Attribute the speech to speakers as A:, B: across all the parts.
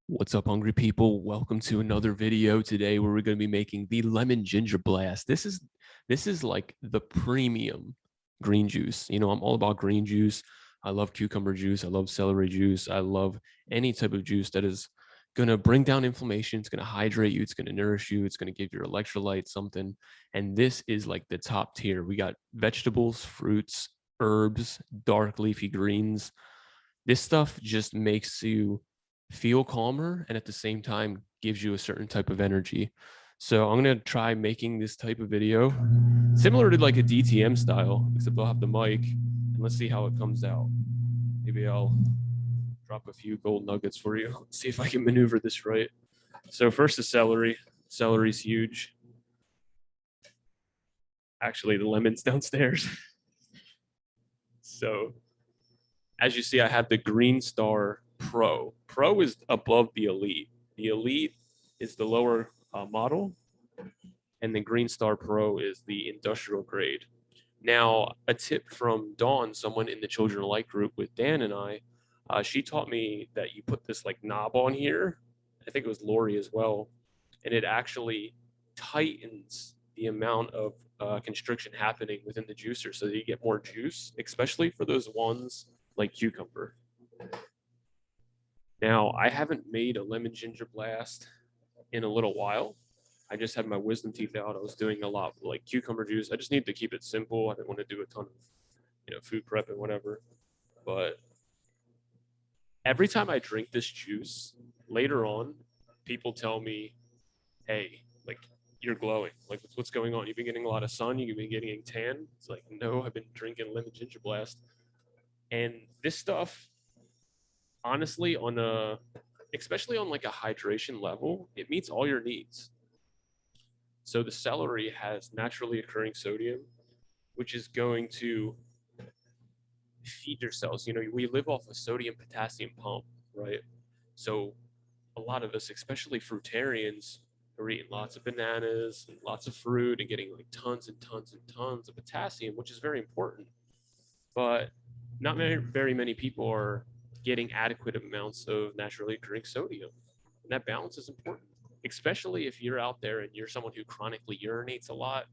A: What's up, hungry people? Welcome to another video today where we're going to be making the lemon ginger blast. This is like the premium green juice. You know, I'm all about green juice. I love cucumber juice. I love celery juice. I love any type of juice that is going to bring down inflammation. It's going to hydrate you. It's going to nourish you. It's going to give your electrolytes something. And this is like the top tier. We got vegetables, fruits, herbs, dark leafy greens. This stuff just makes you feel calmer and at the same time gives you a certain type of energy. So I'm going to try making this type of video similar to like a DTM style, except I'll have the mic and let's see how it comes out. Maybe I'll drop a few gold nuggets for you. Let's see if I can maneuver this right. So first the celery. Celery's huge. Actually, the lemon's downstairs. So as you see, I have the Green Star Pro. Pro is above the Elite. The Elite is the lower model, and the Green Star Pro is the industrial grade. Now, a tip from Dawn, someone in the Children Alike group with Dan and I, she taught me that you put this like knob on here. I think it was Lori as well, and it actually tightens the amount of constriction happening within the juicer so that you get more juice, especially for those ones like cucumber. Now, I haven't made a lemon ginger blast in a little while. I just had my wisdom teeth out. I was doing a lot like cucumber juice. I just need to keep it simple. I didn't want to do a ton of, food prep and whatever. But every time I drink this juice, later on, people tell me, "Hey, like you're glowing. Like what's going on? You've been getting a lot of sun. You've been getting tan." It's like, no, I've been drinking lemon ginger blast, and this stuff honestly especially on like a hydration level, it meets all your needs. So the celery has naturally occurring sodium, which is going to feed your cells. We live off a sodium potassium pump, right? So a lot of us, especially fruitarians, are eating lots of bananas and lots of fruit and getting like tons and tons and tons of potassium, which is very important. But not very many people are getting adequate amounts of naturally occurring sodium. And that balance is important, especially if you're out there and you're someone who chronically urinates a lot,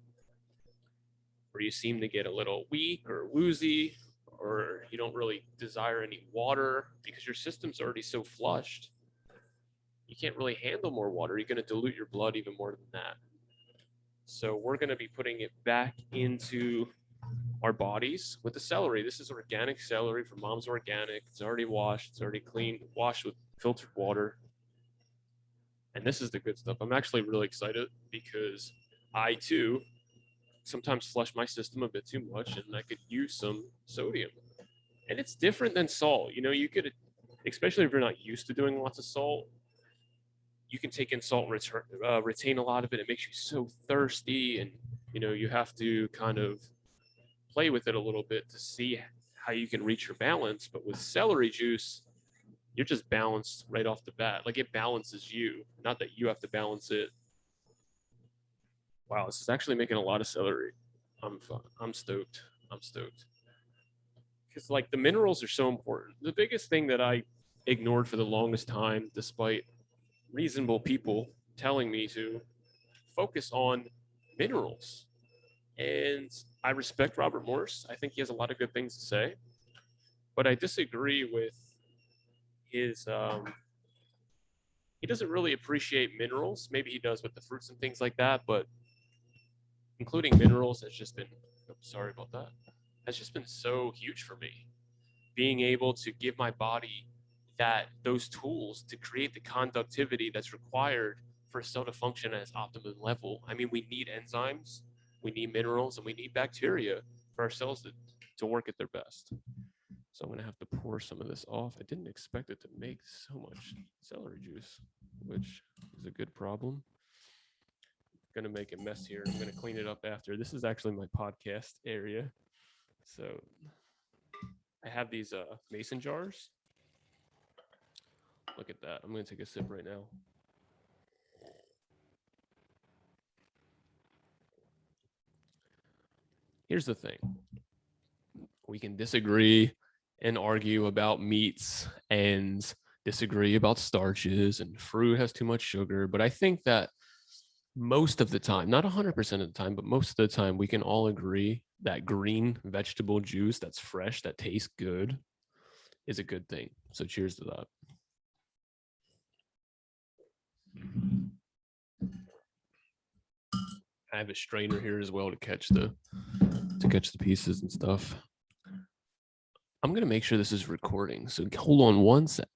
A: or you seem to get a little weak or woozy, or you don't really desire any water because your system's already so flushed. You can't really handle more water. You're going to dilute your blood even more than that. So we're going to be putting it back into our bodies with the celery. This is organic celery from Mom's Organic. It's already washed. It's already cleaned, washed with filtered water. And this is the good stuff. I'm actually really excited because I too sometimes flush my system a bit too much and I could use some sodium. And it's different than salt. You could, especially if you're not used to doing lots of salt, you can take in salt, retain a lot of it. It makes you so thirsty, and you have to kind of play with it a little bit to see how you can reach your balance. But with celery juice, you're just balanced right off the bat. Like it balances you, not that you have to balance it. Wow, this is actually making a lot of celery. I'm stoked. I'm stoked. Because like the minerals are so important. The biggest thing that I ignored for the longest time, despite reasonable people telling me to focus on minerals. And I respect Robert Morse. I think he has a lot of good things to say, but I disagree with his. He doesn't really appreciate minerals. Maybe he does with the fruits and things like that, but including minerals has just been. Sorry about that. Has just been so huge for me. Being able to give my body those tools to create the conductivity that's required for a cell to function at its optimum level. I mean, we need enzymes, we need minerals, and we need bacteria for our cells to work at their best. So I'm gonna have to pour some of this off. I didn't expect it to make so much celery juice, which is a good problem. I'm gonna make a mess here. I'm gonna clean it up after. This is actually my podcast area. So I have these mason jars. Look at that. I'm going to take a sip right now. Here's the thing. We can disagree and argue about meats and disagree about starches and fruit has too much sugar, but I think that most of the time, not 100% of the time, but most of the time, we can all agree that green vegetable juice that's fresh, that tastes good, is a good thing. So cheers to that. I have a strainer here as well to catch the pieces and stuff. I'm gonna make sure this is recording, so hold on one sec.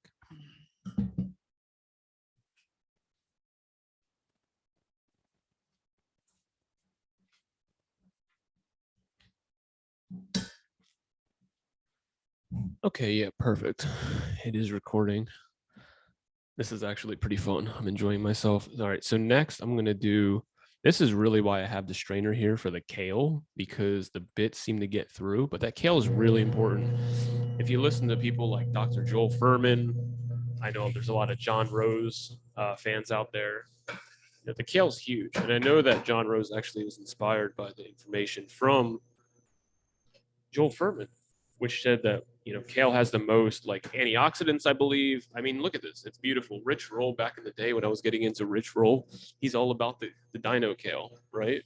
A: Okay, yeah, perfect. It is recording. This is actually pretty fun. I'm enjoying myself. All right, so next I'm gonna do, this is really why I have the strainer here for the kale, because the bits seem to get through, but that kale is really important. If you listen to people like Dr. Joel Furman, I know there's a lot of John Rose fans out there. You know, the kale's huge, and I know that John Rose actually was inspired by the information from Joel Furman, which said that, you know, kale has the most like antioxidants, I believe. I mean, look at this. It's beautiful. Rich Roll, back in the day when I was getting into Rich Roll, he's all about the dino kale, right?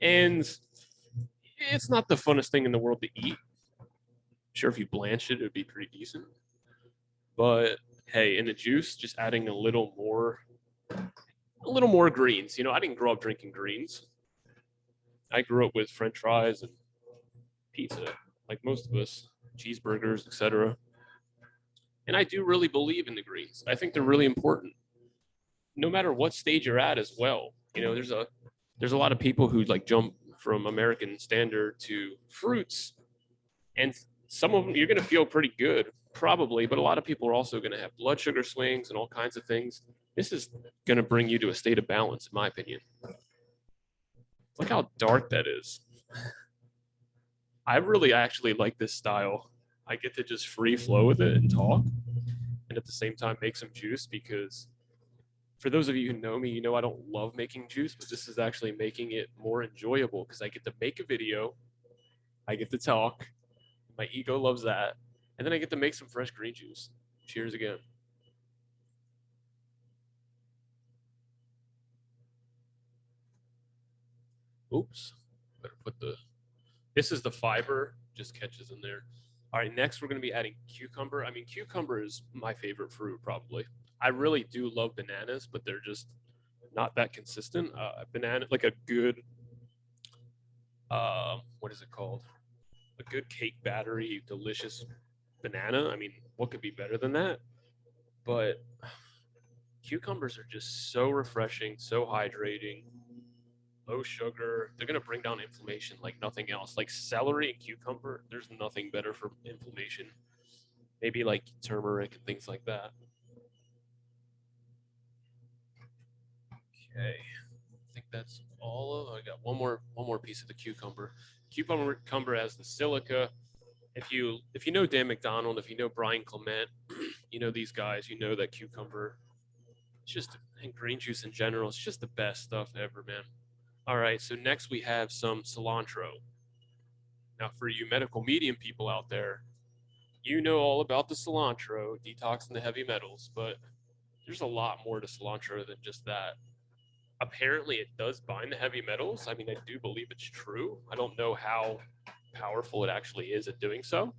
A: And it's not the funnest thing in the world to eat. Sure, if you blanch it, it would be pretty decent. But hey, in the juice, just adding a little more greens. You know, I didn't grow up drinking greens. I grew up with French fries and pizza, like most of us, cheeseburgers, etc. And I do really believe in the greens. I think they're really important, no matter what stage you're at as well. You know, there's a lot of people who like jump from American standard to fruits, and some of them you're going to feel pretty good probably, but a lot of people are also going to have blood sugar swings and all kinds of things. This is going to bring you to a state of balance, in my opinion. Look how dark that is. I really actually like this style. I get to just free flow with it and talk, and at the same time make some juice, because for those of you who know me, you know I don't love making juice, but this is actually making it more enjoyable because I get to make a video, I get to talk, my ego loves that, and then I get to make some fresh green juice. Cheers again. Oops. Better put the, this is the fiber, just catches in there. All right, next we're going to be adding cucumber. I mean, cucumber is my favorite fruit, probably. I really do love bananas, but they're just not that consistent. Banana, like a good, what is it called? A good cake battery, delicious banana. I mean, what could be better than that? But cucumbers are just so refreshing, so hydrating, low sugar. They're going to bring down inflammation like nothing else. Like celery and cucumber, there's nothing better for inflammation. Maybe like turmeric and things like that. Okay. I think that's all of, I got one more piece of the cucumber. Cucumber has the silica. If you know Dan McDonald, if you know Brian Clement, you know these guys, you know that cucumber, it's just, and green juice in general, it's just the best stuff ever, man. All right, so next we have some cilantro. Now, for you medical medium people out there, you know all about the cilantro, detoxing the heavy metals, but there's a lot more to cilantro than just that. Apparently, it does bind the heavy metals. I mean, I do believe it's true. I don't know how powerful it actually is at doing so.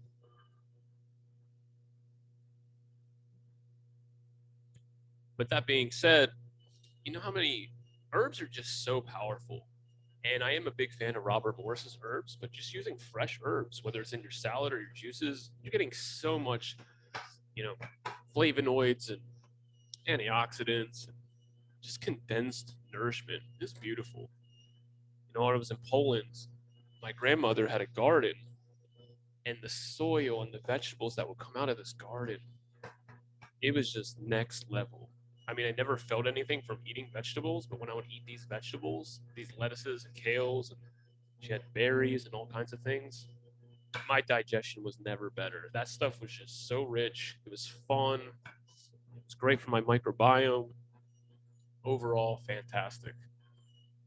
A: But that being said, you know how many herbs are just so powerful. And I am a big fan of Robert Morris's herbs, but just using fresh herbs, whether it's in your salad or your juices, you're getting so much, you know, flavonoids and antioxidants, and just condensed nourishment. It's beautiful. You know, when I was in Poland, my grandmother had a garden, and the soil and the vegetables that would come out of this garden, it was just next level. I mean, I never felt anything from eating vegetables, but when I would eat these vegetables, these lettuces and kales, and she had berries and all kinds of things, my digestion was never better. That stuff was just so rich. It was fun. It was great for my microbiome. Overall, fantastic.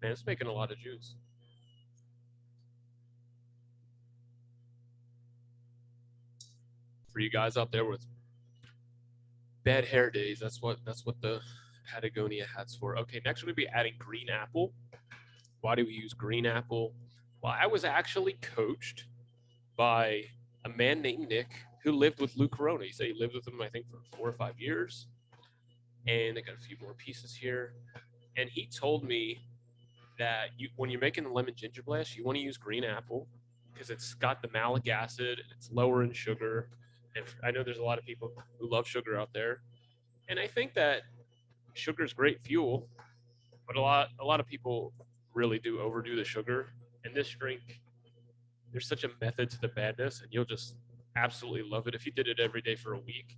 A: Man, it's making a lot of juice. For you guys out there with bad hair days. That's what the Patagonia hat's for. Okay, next we're gonna be adding green apple. Why do we use green apple? Well, I was actually coached by a man named Nick who lived with Lou Corona. He said he lived with him, I think, for 4 or 5 years. And I got a few more pieces here. And he told me that when you're making the lemon ginger blast, you want to use green apple because it's got the malic acid and it's lower in sugar. And I know there's a lot of people who love sugar out there. And I think that sugar is great fuel, but a lot of people really do overdo the sugar. And this drink, there's such a method to the madness, and you'll just absolutely love it if you did it every day for a week.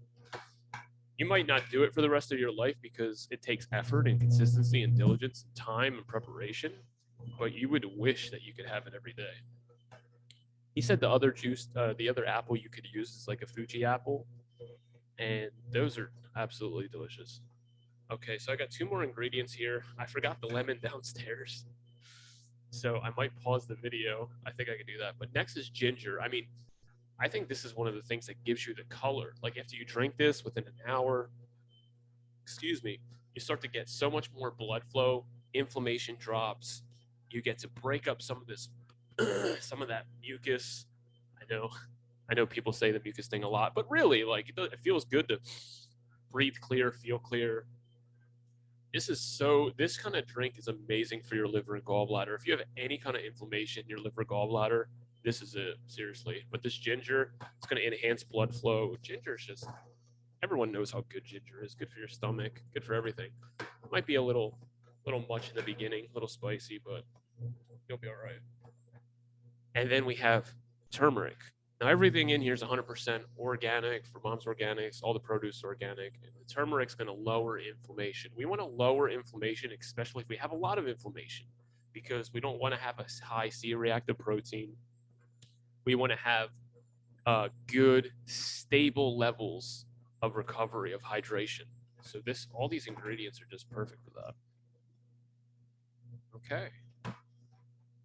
A: You might not do it for the rest of your life because it takes effort and consistency and diligence and time and preparation, but you would wish that you could have it every day. He said the other juice, the other apple you could use is like a Fuji apple, and those are absolutely delicious. Okay, so I got 2 more ingredients here. I forgot the lemon downstairs, so I might pause the video. I think I could do that. But next is ginger. I mean, I think this is one of the things that gives you the color. Like after you drink this within an hour, excuse me, you start to get so much more blood flow, inflammation drops. You get to break up some of this, some of that mucus. I know people say the mucus thing a lot, but really, like it feels good to breathe clear, feel clear. This kind of drink is amazing for your liver and gallbladder. If you have any kind of inflammation in your liver, gallbladder, this is it, seriously. But this ginger, it's going to enhance blood flow. Ginger is just, everyone knows how good ginger is. Good for your stomach, good for everything. It might be a little much in the beginning, a little spicy, but you'll be all right. And then we have turmeric. Now everything in here is 100% organic, for Mom's Organics, all the produce organic. And the turmeric's going to lower inflammation. We want to lower inflammation, especially if we have a lot of inflammation, because we don't want to have a high C-reactive protein. We want to have good, stable levels of recovery, of hydration. So all these ingredients are just perfect for that. Okay.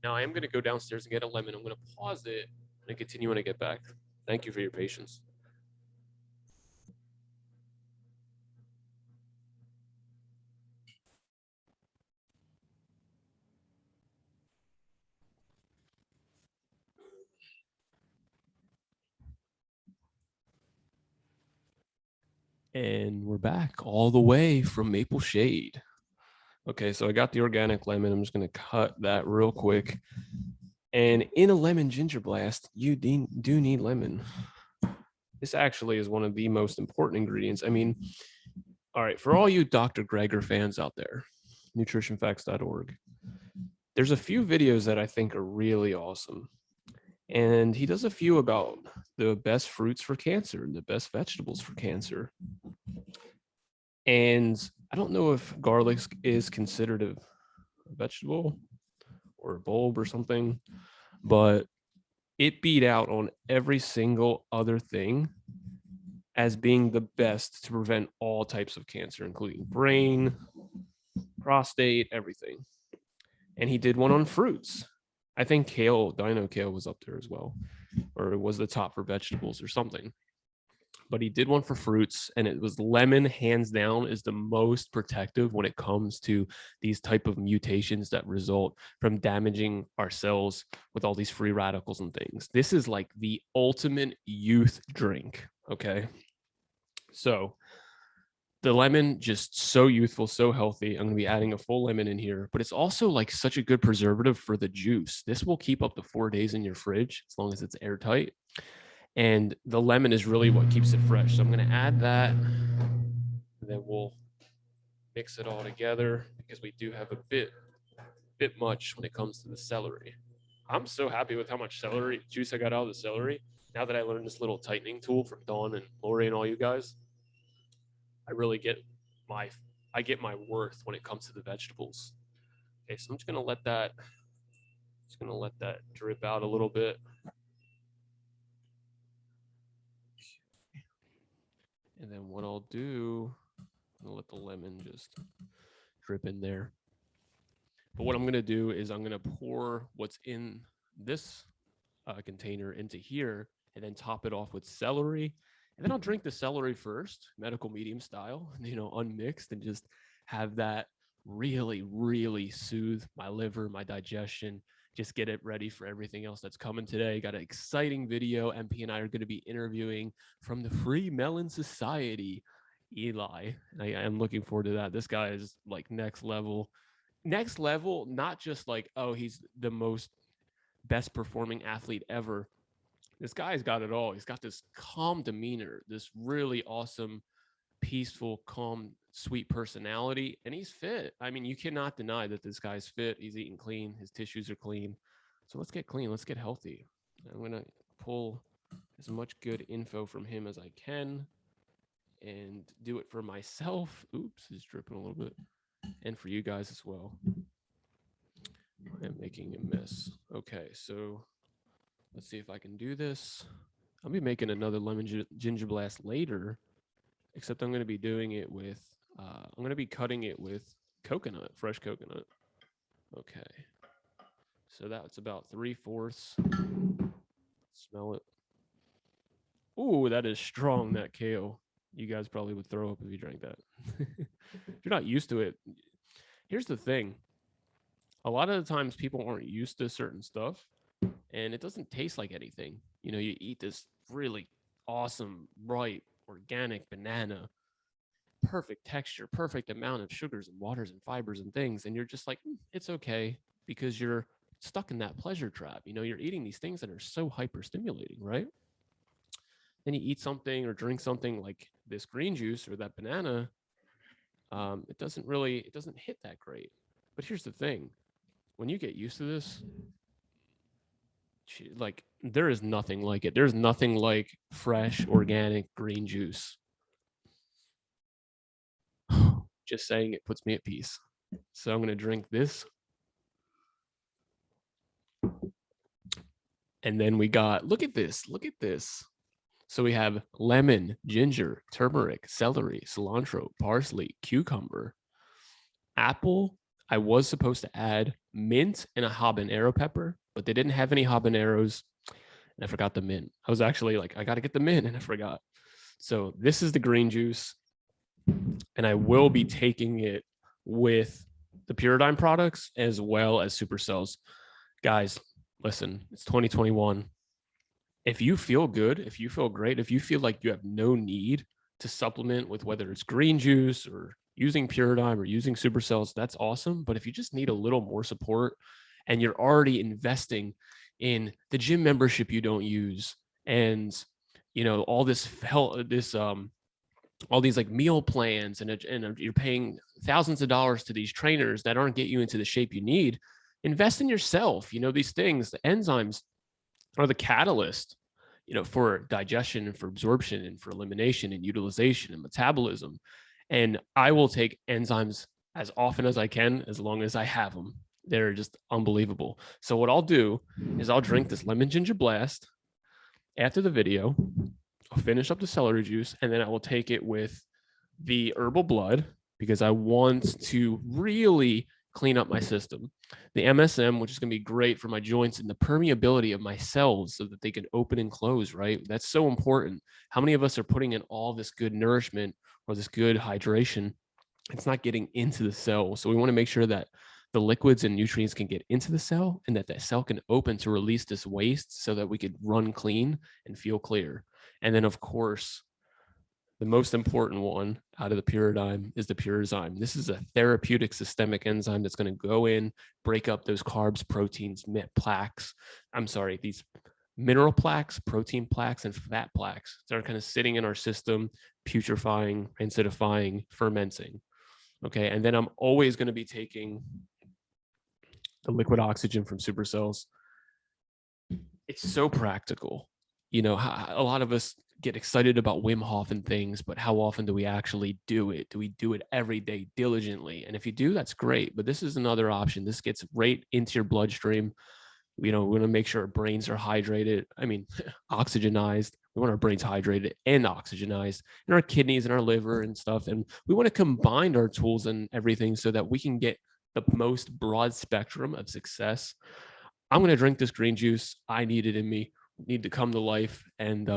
A: Now I am going to go downstairs and get a lemon. I'm going to pause it and continue when I get back. Thank you for your patience. And we're back all the way from Maple Shade. Okay, so I got the organic lemon. I'm just going to cut that real quick. And in a lemon ginger blast, you do need lemon. This actually is one of the most important ingredients. I mean, all right, for all you Dr. Greger fans out there, nutritionfacts.org, there's a few videos that I think are really awesome. And he does a few about the best fruits for cancer and the best vegetables for cancer. And I don't know if garlic is considered a vegetable or a bulb or something, but it beat out on every single other thing as being the best to prevent all types of cancer, including brain, prostate, everything. And he did one on fruits. I think kale, dino kale was up there as well, or it was the top for vegetables or something. But he did one for fruits, and it was lemon, hands down, is the most protective when it comes to these type of mutations that result from damaging our cells with all these free radicals and things. This is like the ultimate youth drink, okay? So the lemon, just so youthful, so healthy. I'm going to be adding a full lemon in here, but it's also like such a good preservative for the juice. This will keep up to 4 days in your fridge as long as it's airtight. And the lemon is really what keeps it fresh. So I'm going to add that, and then we'll mix it all together because we do have a bit much when it comes to the celery. I'm so happy with how much celery juice I got out of the celery. Now that I learned this little tightening tool from Dawn and Lori and all you guys, I really get my worth when it comes to the vegetables. Okay, so I'm just gonna let that drip out a little bit. And then what I'll do, I'm gonna let the lemon just drip in there. But what I'm gonna do is I'm gonna pour what's in this container into here and then top it off with celery And then I'll drink the celery first, medical medium style, unmixed, and just have that really, really soothe my liver, my digestion, just get it ready for everything else that's coming today. Got an exciting video. MP and I are going to be interviewing from the Free Melon Society, Eli. I am looking forward to that. This guy is like next level, not just like, oh, he's the most best performing athlete ever. This guy's got it all. He's got this calm demeanor, this really awesome, peaceful, calm, sweet personality, and he's fit. I mean, you cannot deny that this guy's fit. He's eating clean. His tissues are clean. So let's get clean. Let's get healthy. I'm going to pull as much good info from him as I can and do it for myself. Oops, it's dripping a little bit. And for you guys as well. I am making a mess. Okay, so let's see if I can do this. I'll be making another lemon ginger blast later, except I'm going to be doing it with, I'm going to be cutting it with coconut, fresh coconut. Okay. So that's about 3/4. Smell it. Ooh, that is strong, that kale. You guys probably would throw up if you drank that. If you're not used to it, here's the thing. A lot of the times people aren't used to certain stuff and it doesn't taste like anything. You eat this really awesome, ripe, organic banana, perfect texture, perfect amount of sugars and waters and fibers and things. And you're just like, it's okay, because you're stuck in that pleasure trap. You're eating these things that are so hyper stimulating, right? Then you eat something or drink something like this green juice or that banana. It doesn't hit that great. But here's the thing. When you get used to this, like, there is nothing like it. There's nothing like fresh, organic green juice. Just saying, it puts me at peace. So I'm going to drink this. And then we got, look at this. So we have lemon, ginger, turmeric, celery, cilantro, parsley, cucumber, apple. I was supposed to add mint and a habanero pepper, but they didn't have any habaneros. And I forgot the mint. I was actually like, I got to get the mint, and I forgot. So this is the green juice. And I will be taking it with the Puradyme products as well as Supercells. Guys, listen, it's 2021. If you feel good, if you feel great, if you feel like you have no need to supplement with whether it's green juice or using Puradyme or using Supercells, that's awesome. But if you just need a little more support and you're already investing in the gym membership you don't use, and all this all these like meal plans, and you're paying thousands of dollars to these trainers that aren't get you into the shape you need, invest in yourself. These things, the enzymes are the catalyst, for digestion and for absorption and for elimination and utilization and metabolism. And I will take enzymes as often as I can, as long as I have them. They're just unbelievable. So what I'll do is I'll drink this lemon ginger blast after the video. I'll finish up the celery juice, and then I will take it with the herbal blood, because I want to really clean up my system. The MSM, which is going to be great for my joints and the permeability of my cells so that they can open and close, right? That's so important. How many of us are putting in all this good nourishment or this good hydration? It's not getting into the cell. So we want to make sure that the liquids and nutrients can get into the cell, and that cell can open to release this waste so that we could run clean and feel clear. And then, of course, the most important one out of the Puradyme is the Purazyme. This is a therapeutic systemic enzyme that's going to go in, break up those carbs, proteins, plaques. These mineral plaques, protein plaques, and fat plaques that are kind of sitting in our system, putrefying, acidifying, fermenting. Okay. And then I'm always going to be taking the liquid oxygen from Supercells. It's so practical. A lot of us get excited about Wim Hof and things, but how often do we actually do it? Do we do it every day diligently? And if you do, that's great. But this is another option. This gets right into your bloodstream. We want to make sure our brains are hydrated. Oxygenized. We want our brains hydrated and oxygenized, and our kidneys and our liver and stuff. And we want to combine our tools and everything so that we can get the most broad spectrum of success. I'm going to drink this green juice. I need it in me, need to come to life. And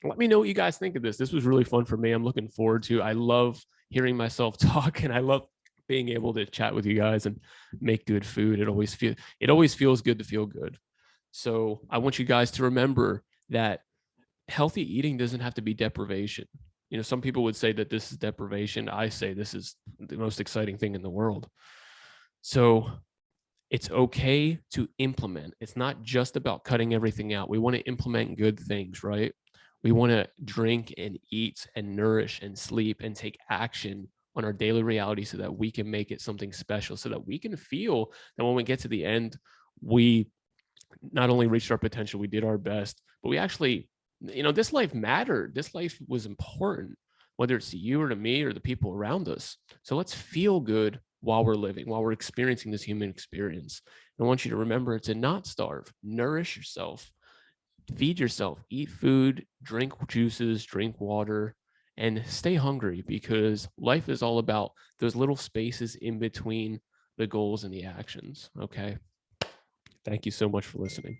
A: Let me know what you guys think of this. This was really fun for me. I'm looking forward to. I love hearing myself talk, and I love being able to chat with you guys and make good food. It always feels good to feel good. So I want you guys to remember that healthy eating doesn't have to be deprivation. You know, some people would say that this is deprivation. I say this is the most exciting thing in the world. So it's okay to implement. It's not just about cutting everything out. We want to implement good things, right? We want to drink and eat and nourish and sleep and take action on our daily reality so that we can make it something special, so that we can feel that when we get to the end, we not only reached our potential, we did our best, but we actually, you know, this life mattered. This life was important, whether it's to you or to me or the people around us. So let's feel good while we're living, while we're experiencing this human experience. And I want you to remember to not starve, nourish yourself, feed yourself, eat food, drink juices, drink water, and stay hungry, because life is all about those little spaces in between the goals and the actions. Okay. Thank you so much for listening.